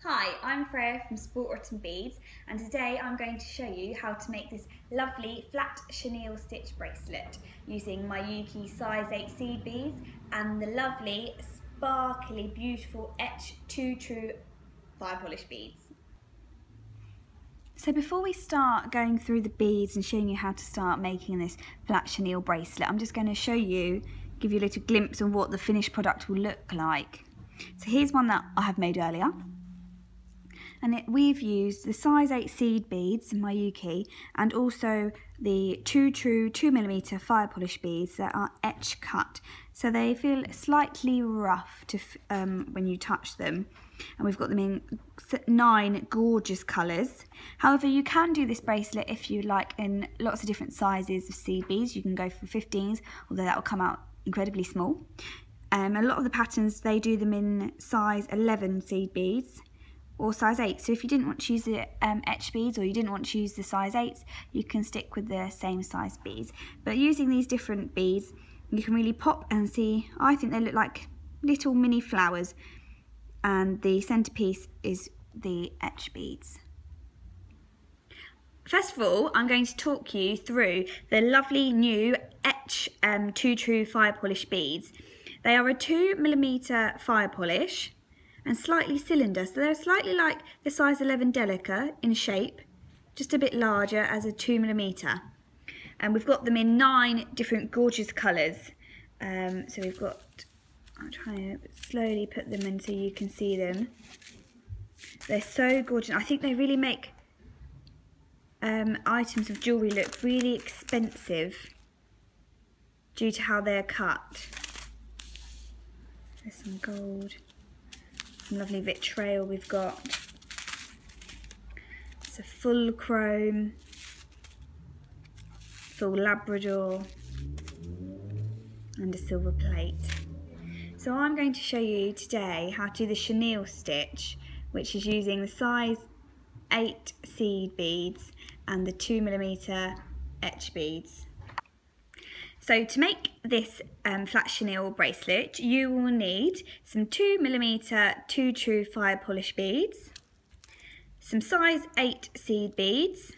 Hi, I'm Freya from Spoilt Beads, and today I'm going to show you how to make this lovely flat chenille stitch bracelet using Miyuki size 8 seed beads and the lovely sparkly beautiful etch 2 true Firepolish beads. So before we start going through the beads and showing you how to start making this flat chenille bracelet, I'm just going to show you, give you a little glimpse of what the finished product will look like. So here's one that I have made earlier. And we've used the size 8 seed beads, Miyuki, and also the 2 true 2mm Firepolish beads that are etch cut. So they feel slightly rough when you touch them. And we've got them in 9 gorgeous colours. However, you can do this bracelet if you like in lots of different sizes of seed beads. You can go for 15s, although that will come out incredibly small. A lot of the patterns, they do them in size 11 seed beads or size 8. So if you didn't want to use the etch beads, or you didn't want to use the size 8s, you can stick with the same size beads. But using these different beads, you can really pop and see, I think they look like little mini flowers, and the centerpiece is the etch beads. First of all, I'm going to talk you through the lovely new etch 2 true Firepolish beads. They are a 2mm Firepolish and slightly cylinder, so they're slightly like the size 11 Delica in shape, just a bit larger as a 2mm. And we've got them in 9 different gorgeous colours. So we've got, I'm trying to slowly put them in so you can see them. They're so gorgeous. I think they really make items of jewellery look really expensive due to how they're cut. There's some gold. Some lovely vitriol we've got. It's a full chrome, full Labrador, and a silver plate. So I'm going to show you today how to do the chenille stitch, which is using the size 8 seed beads and the 2mm etch beads. So to make this flat chenille bracelet, you will need some 2mm 2 true Firepolish beads, some size 8 seed beads,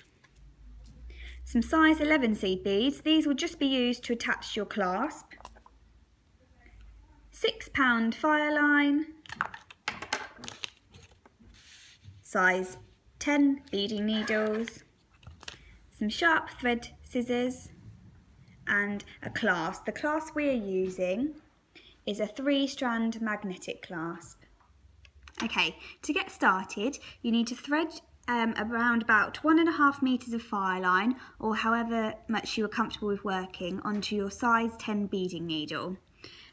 some size 11 seed beads. These will just be used to attach your clasp, £6 Fireline, size 10 beading needles, some sharp thread scissors, and a clasp. The clasp we are using is a 3-strand magnetic clasp. Okay, to get started, you need to thread around about 1.5 meters of Fireline, or however much you are comfortable with working, onto your size 10 beading needle.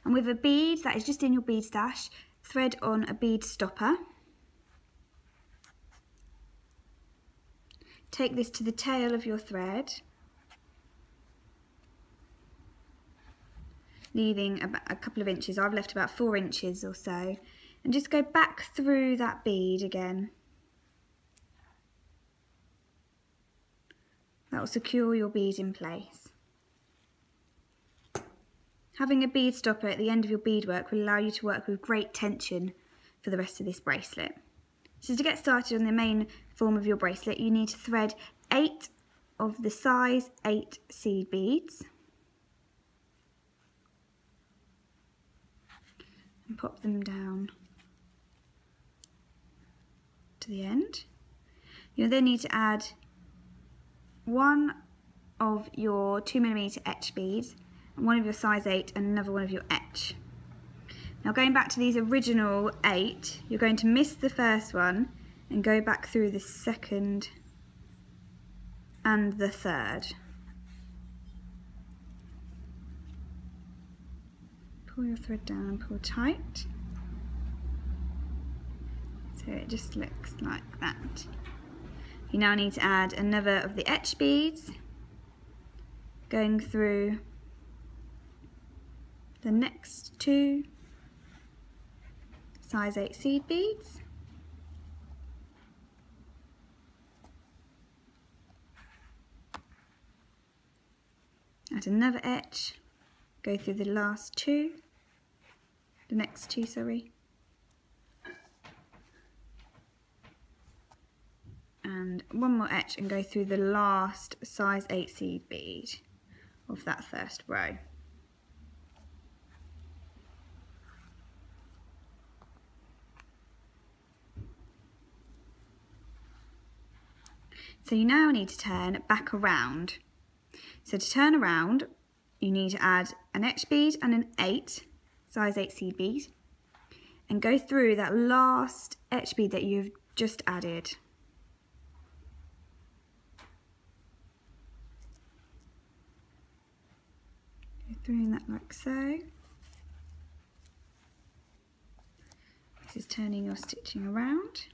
And with a bead that is just in your bead stash, thread on a bead stopper. Take this to the tail of your thread, leaving about a couple of inches. I've left about 4 inches or so, and just go back through that bead again. That will secure your bead in place. Having a bead stopper at the end of your beadwork will allow you to work with great tension for the rest of this bracelet. So to get started on the main form of your bracelet, you need to thread 8 of the size 8 seed beads and pop them down to the end. You'll then need to add 1 of your 2mm etch beads, and 1 of your size 8 and another 1 of your etch. Now going back to these original 8, you're going to miss the first one and go back through the second and the third. Pull your thread down, pull tight. So it just looks like that. You now need to add another of the etch beads, going through the next 2 size 8 seed beads, add another etch, go through the last 2, the next 2, sorry, and one more etch and go through the last size 8 seed bead of that first row. So you now need to turn back around. So to turn around, you need to add an etch bead and an 8, size 8 seed bead, and go through that last etch bead that you've just added. Go through that like so. This is turning your stitching around.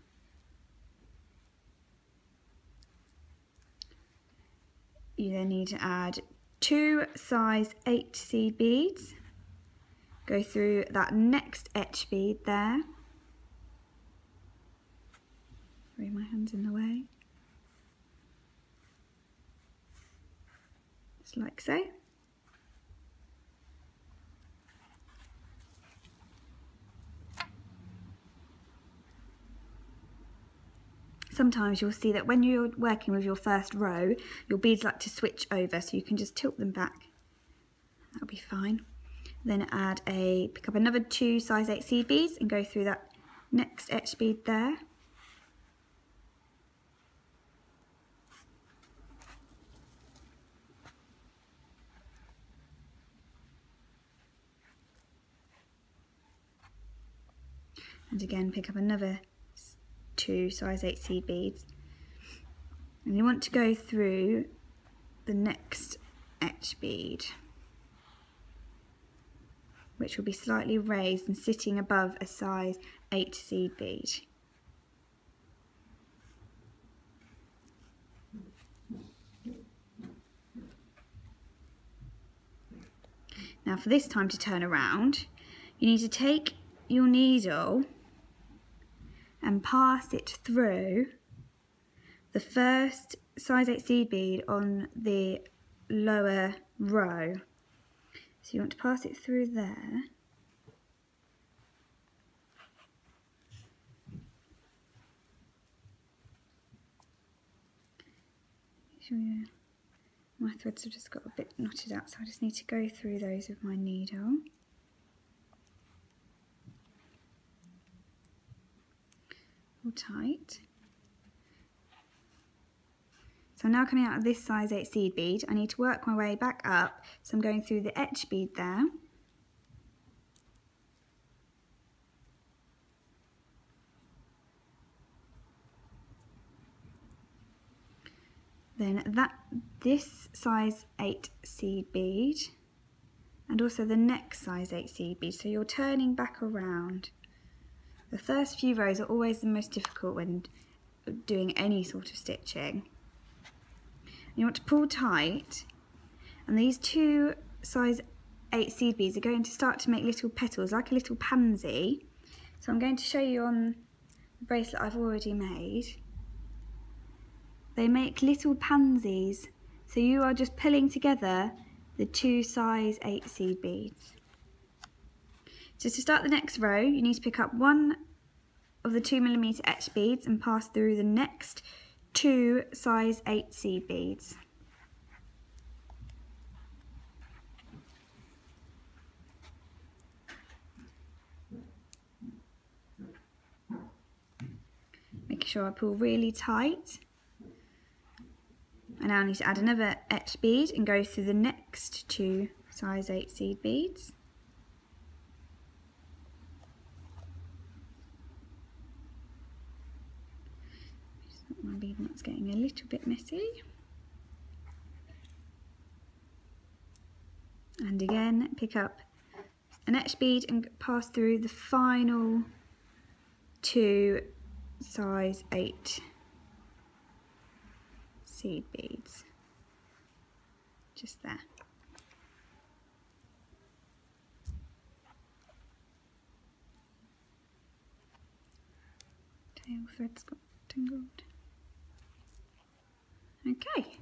You then need to add 2 size 8 seed beads. Go through that next etch bead there. Sorry, my hand's in the way. Just like so. Sometimes you'll see that when you're working with your first row, your beads like to switch over, so you can just tilt them back. That'll be fine. Then pick up another 2 size 8 seed beads and go through that next etch bead there. And again, pick up another 2 size 8 seed beads, and you want to go through the next etch bead, which will be slightly raised and sitting above a size 8 seed bead. Now for this time to turn around, you need to take your needle and pass it through the first size 8 seed bead on the lower row. So you want to pass it through there. My threads have just got a bit knotted out, so I just need to go through those with my needle. All tight. So I'm now coming out of this size 8 seed bead. I need to work my way back up, so I'm going through the etch bead there. Then this size 8 seed bead, and also the next size 8 seed bead, so you're turning back around. The first few rows are always the most difficult when doing any sort of stitching. You want to pull tight, and these 2 size 8 seed beads are going to start to make little petals, like a little pansy. So I'm going to show you on the bracelet I've already made. They make little pansies, so you are just pulling together the 2 size 8 seed beads. So to start the next row, you need to pick up one of the 2mm etch beads and pass through the next 2 size 8 seed beads. Making sure I pull really tight. I now need to add another etch bead and go through the next 2 size 8 seed beads. My bead knot's getting a little bit messy. And again, pick up an etch bead and pass through the final 2 size 8 seed beads. Just there. Tail thread's got tangled. Okay.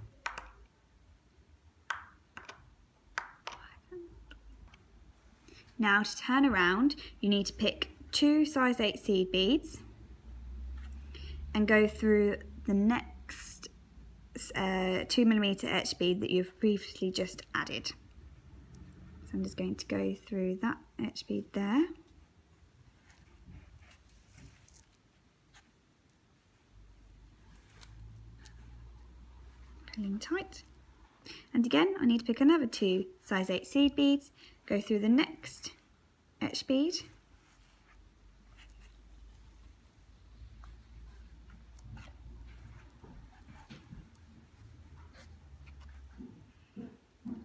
Now to turn around, you need to pick 2 size 8 seed beads and go through the next it's a 2mm etch bead that you've previously just added. So I'm just going to go through that etch bead there. Pulling tight. And again, I need to pick another 2 size 8 seed beads, go through the next etch bead.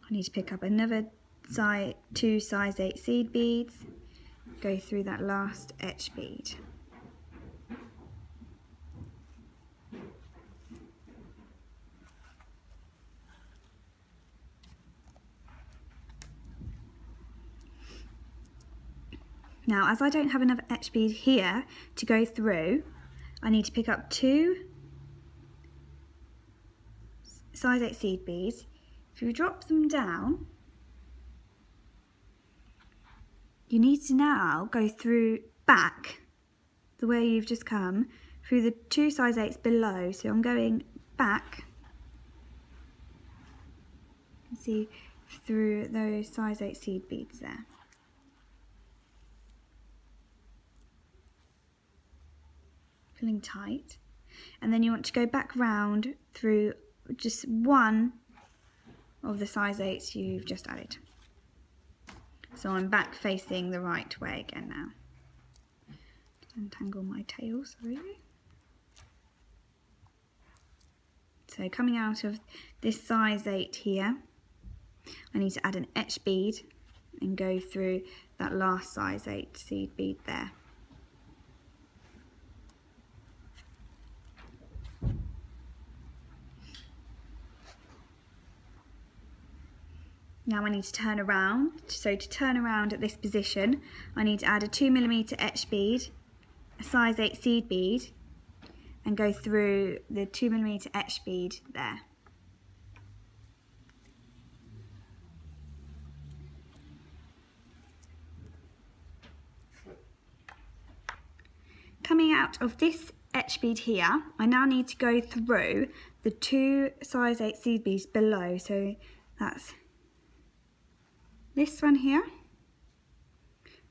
I need to pick up another 2 size 8 seed beads, go through that last etch bead. Now, as I don't have another etch bead here to go through, I need to pick up 2 size 8 seed beads. If you drop them down, you need to now go through back the way you've just come through the 2 size 8s below. So I'm going back, you can see through those size 8 seed beads there. Pulling tight, and then you want to go back round through just one of the size 8s you've just added. So I'm back facing the right way again now. Untangle my tail, sorry. So coming out of this size 8 here, I need to add an etch bead and go through that last size 8 seed bead there. Now I need to turn around, so to turn around at this position, I need to add a 2mm etch bead, a size 8 seed bead, and go through the 2mm etch bead there. Coming out of this etch bead here, I now need to go through the 2 size 8 seed beads below, so that's this one here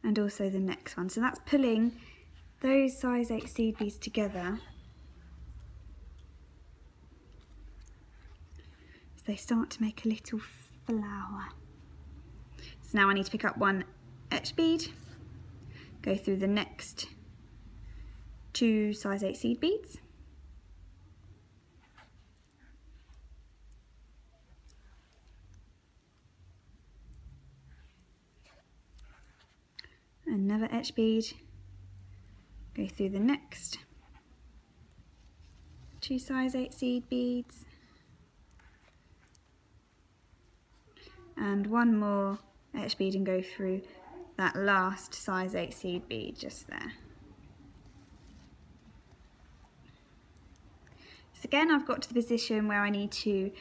and also the next one. So that's pulling those size 8 seed beads together so they start to make a little flower. So now I need to pick up one etch bead, go through the next 2 size 8 seed beads, another etch bead, go through the next 2 size 8 seed beads, and one more etch bead and go through that last size 8 seed bead just there. So again, I've got to the position where I need to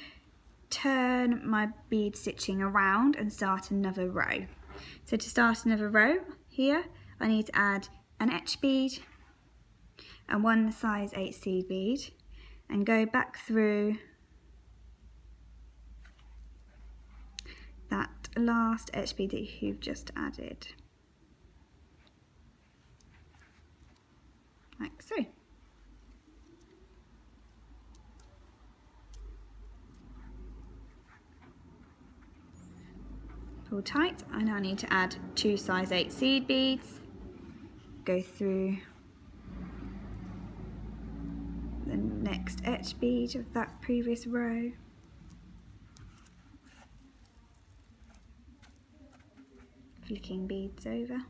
turn my bead stitching around and start another row. So to start another row here, I need to add an etch bead and one size 8 seed bead and go back through that last etch bead that you've just added, like so. Pull tight. I now need to add 2 size 8 seed beads, go through the next etch bead of that previous row, flicking beads over,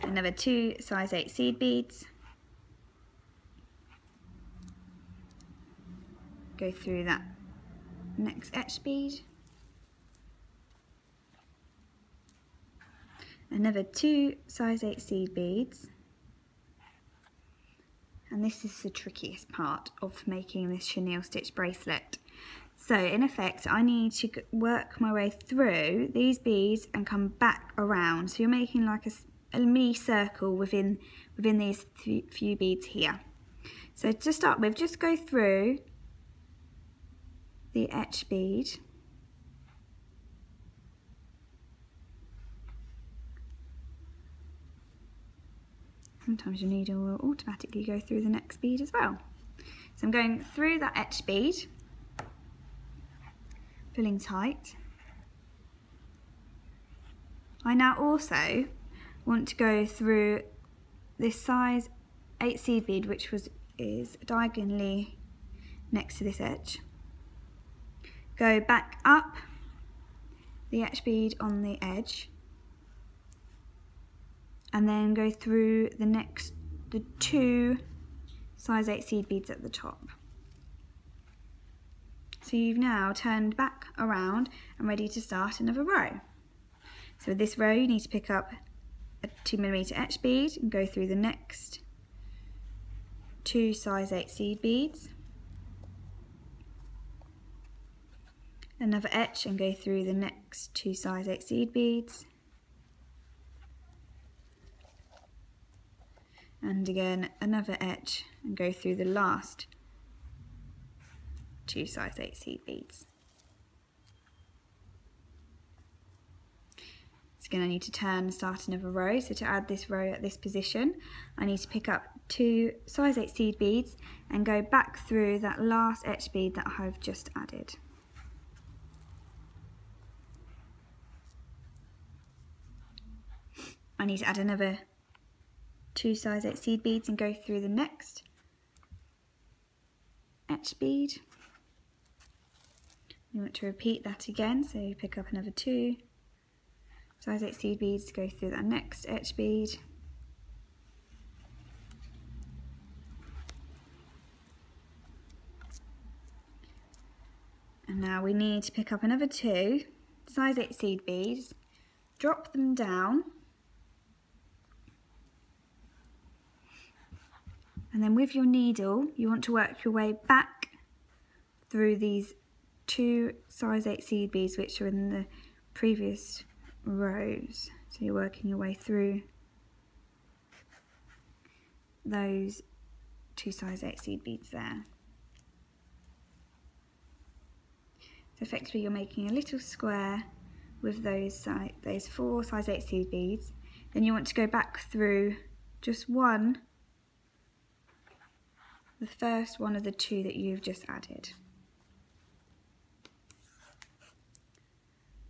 another 2 size 8 seed beads, go through that next etch bead, another 2 size 8 seed beads, and this is the trickiest part of making this chenille stitch bracelet. So in effect, I need to work my way through these beads and come back around. So you're making like a mini circle within these few beads here. So to start with, just go through the etch bead. Sometimes your needle will automatically go through the next bead as well. So I'm going through that etch bead, pulling tight. I now also want to go through this size 8 seed bead, which is diagonally next to this edge. Go back up the etch bead on the edge, and then go through the 2 size 8 seed beads at the top. So you've now turned back around and ready to start another row. So with this row, you need to pick up a 2mm etch bead and go through the next 2 size 8 seed beads. Another etch and go through the next 2 size 8 seed beads. And again, another etch and go through the last 2 size 8 seed beads. So again, I need to turn and start another row. So to add this row at this position, I need to pick up 2 size 8 seed beads and go back through that last etch bead that I've just added. I need to add another 2 size 8 seed beads and go through the next etch bead. You want to repeat that again, so you pick up another 2 size 8 seed beads to go through that next etch bead. And now we need to pick up another 2 size 8 seed beads, drop them down, and then with your needle you want to work your way back through these 2 size 8 seed beads which are in the previous rows. So you're working your way through those 2 size 8 seed beads there. So effectively you're making a little square with those 4 size 8 seed beads. Then you want to go back through just one, the first one of the 2 that you've just added.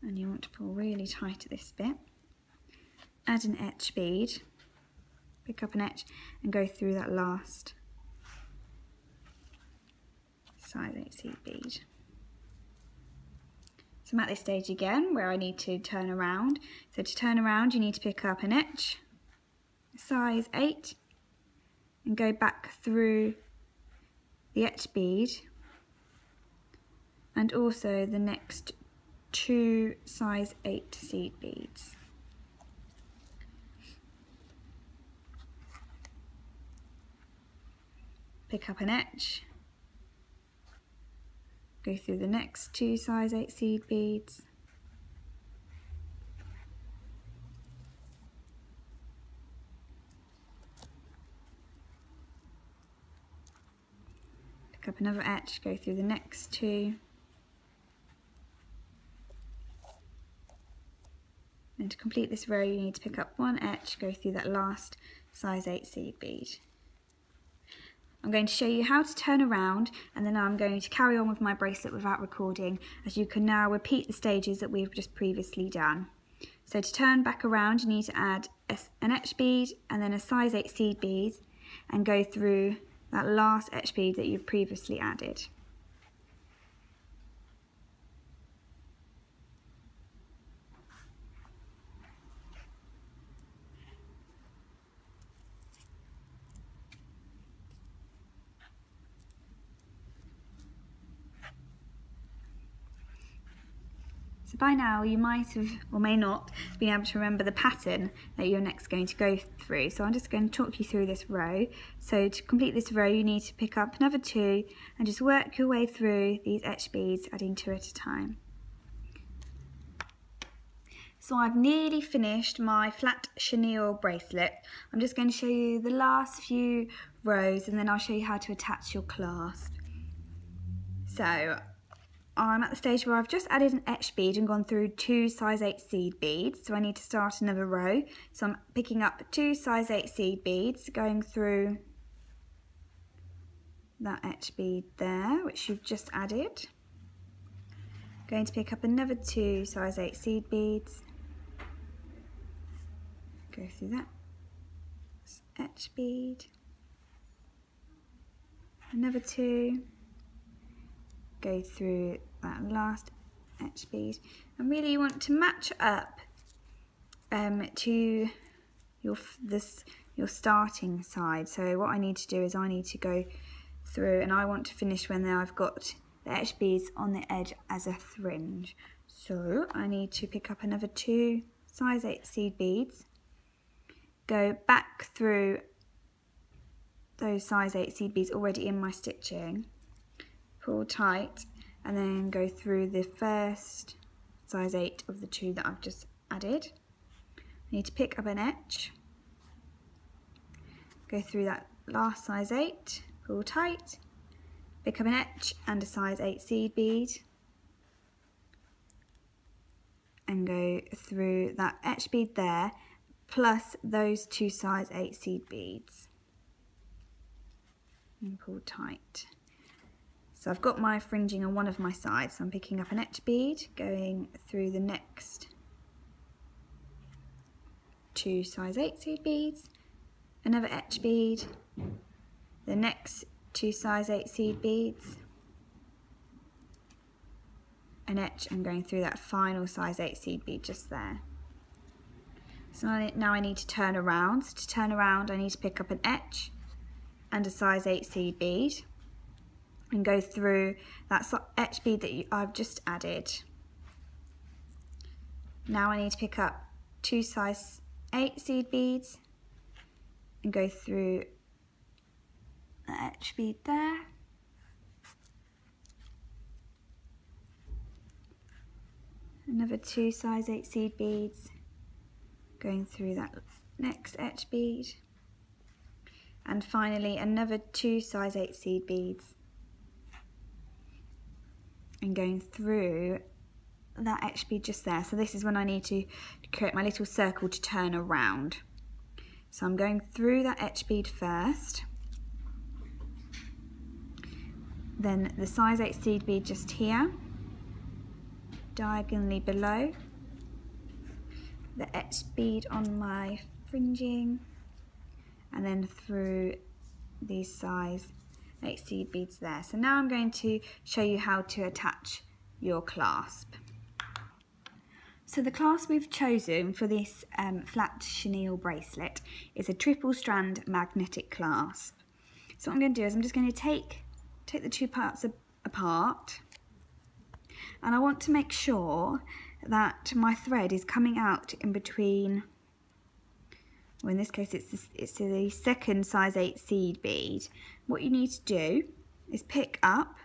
And you want to pull really tight at this bit. Add an etch bead, pick up an etch and go through that last size 8 seed bead. So I'm at this stage again where I need to turn around. So to turn around you need to pick up an etch, size 8, and go back through the etch bead and also the next 2 size 8 seed beads. Pick up an etch, go through the next 2 size 8 seed beads, pick up another etch, go through the next 2, and to complete this row you need to pick up one etch, go through that last size 8 seed bead. I'm going to show you how to turn around and then I'm going to carry on with my bracelet without recording, as you can now repeat the stages that we've just previously done. So to turn back around you need to add an etch bead and then a size 8 seed bead and go through that last etch bead that you've previously added. So by now you might have, or may not, been able to remember the pattern that you're next going to go through. So I'm just going to talk you through this row. So to complete this row you need to pick up another 2 and just work your way through these etch beads, adding 2 at a time. So I've nearly finished my flat chenille bracelet. I'm just going to show you the last few rows and then I'll show you how to attach your clasp. So I'm at the stage where I've just added an etch bead and gone through 2 size 8 seed beads. So I need to start another row. So I'm picking up 2 size 8 seed beads, going through that etch bead there, which you've just added. Going to pick up another 2 size 8 seed beads. Go through that etch bead, another 2, go through that last etch bead, and really you want to match up to your starting side. So what I need to do is I need to go through, and I want to finish when I've got the etch beads on the edge as a fringe. So I need to pick up another 2 size 8 seed beads, go back through those size 8 seed beads already in my stitching, pull tight, and then go through the first size 8 of the 2 that I've just added. I need to pick up an etch, go through that last size 8, pull tight, pick up an etch and a size 8 seed bead, and go through that etch bead there, plus those 2 size 8 seed beads, and pull tight. So I've got my fringing on one of my sides, so I'm picking up an etch bead, going through the next 2 size 8 seed beads, another etch bead, the next 2 size 8 seed beads, an etch, and going through that final size 8 seed bead just there. So now I need to turn around. So to turn around I need to pick up an etch and a size 8 seed bead and go through that etch bead that I've just added. Now I need to pick up 2 size 8 seed beads and go through the etch bead there. Another 2 size 8 seed beads, going through that next etch bead, and finally another 2 size 8 seed beads and going through that etch bead just there. So this is when I need to create my little circle to turn around. So I'm going through that etch bead first, then the size 8 seed bead just here, diagonally below, the etch bead on my fringing, and then through these size 8 seed beads there. So now I'm going to show you how to attach your clasp. So the clasp we've chosen for this flat chenille bracelet is a triple strand magnetic clasp. So what I'm going to do is I'm just going to take the 2 parts apart, and I want to make sure that my thread is coming out in between, well in this case it's the second size 8 seed bead. What you need to do is pick up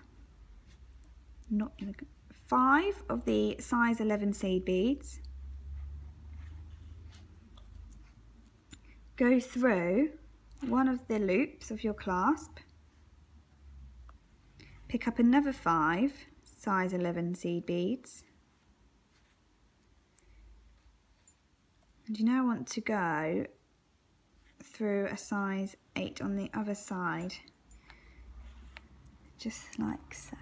5 of the size 11 seed beads, go through one of the loops of your clasp, pick up another 5 size 11 seed beads, and you now want to go through a size 8 on the other side, just like so.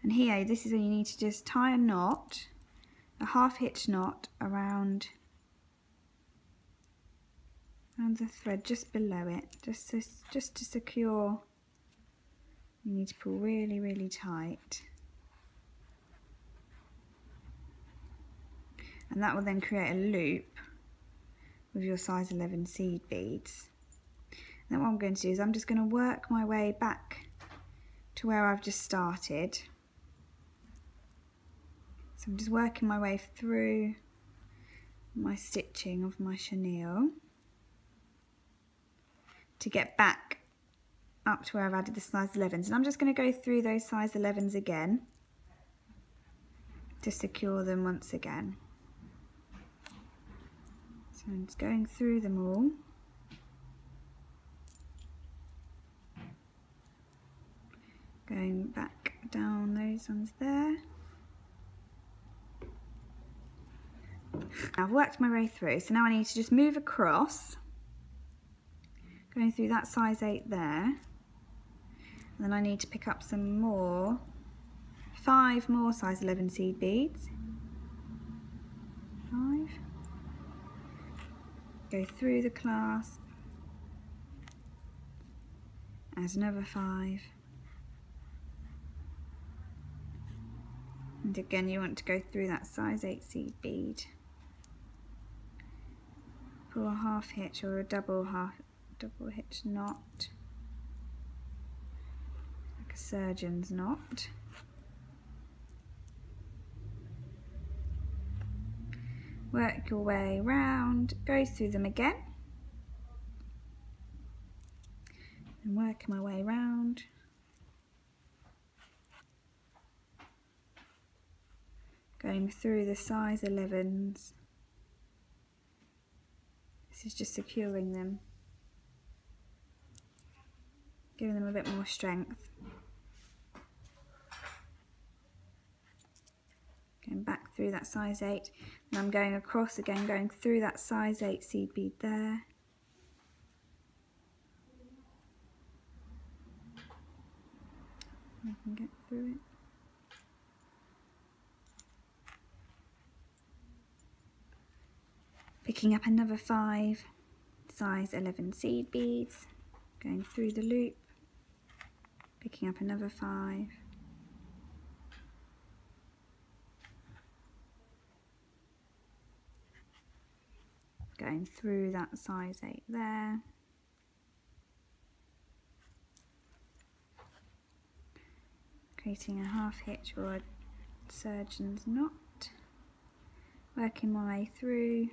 And here, this is where you need to just tie a knot, a half hitch knot around the thread just below it, just to secure. You need to pull really, really tight. And that will then create a loop with your size 11 seed beads. And then what I'm going to do is I'm just going to work my way back to where I've just started. So I'm just working my way through my stitching of my chenille to get back up to where I've added the size 11s. And I'm just going to go through those size 11s again. to secure them once again. So I'm just going through them all. Going back down those ones there. I've worked my way through, so now I need to just move across, going through that size 8 there, and then I need to pick up some more, 5 more size 11 seed beads, 5, go through the clasp, add another 5, and again you want to go through that size 8 seed bead. Pull a half hitch or a double hitch knot, like a surgeon's knot. Work your way round, go through them again, and work my way round. Going through the size 11s. This is just securing them, giving them a bit more strength. Going back through that size 8, and I'm going across again, going through that size 8 seed bead there. I can get through it. Picking up another 5 size 11 seed beads, going through the loop, picking up another 5, going through that size 8 there, creating a half hitch or a surgeon's knot, working my way through.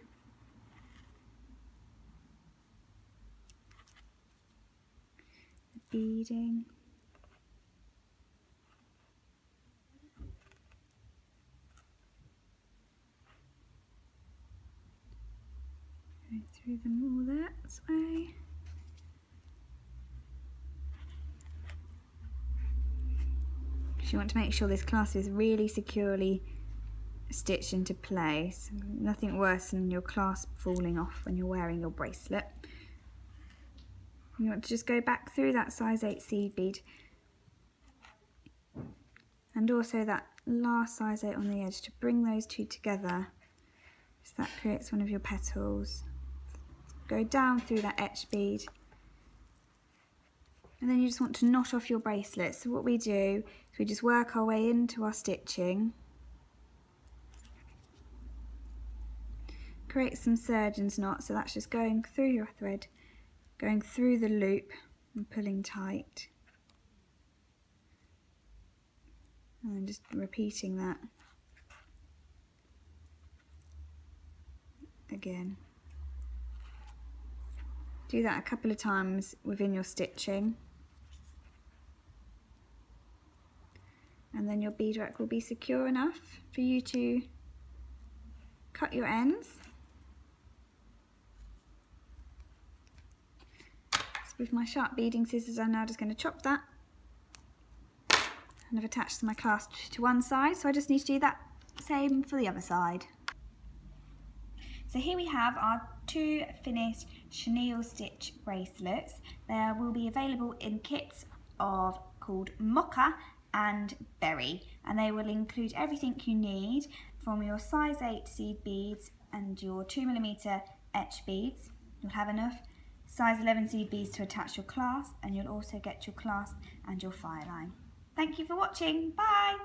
Beading, going through them all that way. You want to make sure this clasp is really securely stitched into place. Nothing worse than your clasp falling off when you're wearing your bracelet. You want to just go back through that size 8 seed bead and also that last size 8 on the edge to bring those two together, so that creates one of your petals. Go down through that etch bead, and then you just want to knot off your bracelet. So what we do is we just work our way into our stitching, create some surgeon's knot, so that's just going through your thread, going through the loop and pulling tight, and then just repeating that again. Do that a couple of times within your stitching, and then your beadwork will be secure enough for you to cut your ends. With my sharp beading scissors, I'm now just going to chop that, and I've attached my clasp to one side, so I just need to do that same for the other side. So here we have our 2 finished chenille stitch bracelets. They will be available in kits called Mocha and Berry, and they will include everything you need from your size 8 seed beads and your 2mm etch beads. You'll have enough size 11 seed beads to attach your clasp, and you'll also get your clasp and your Fireline. Thank you for watching. Bye!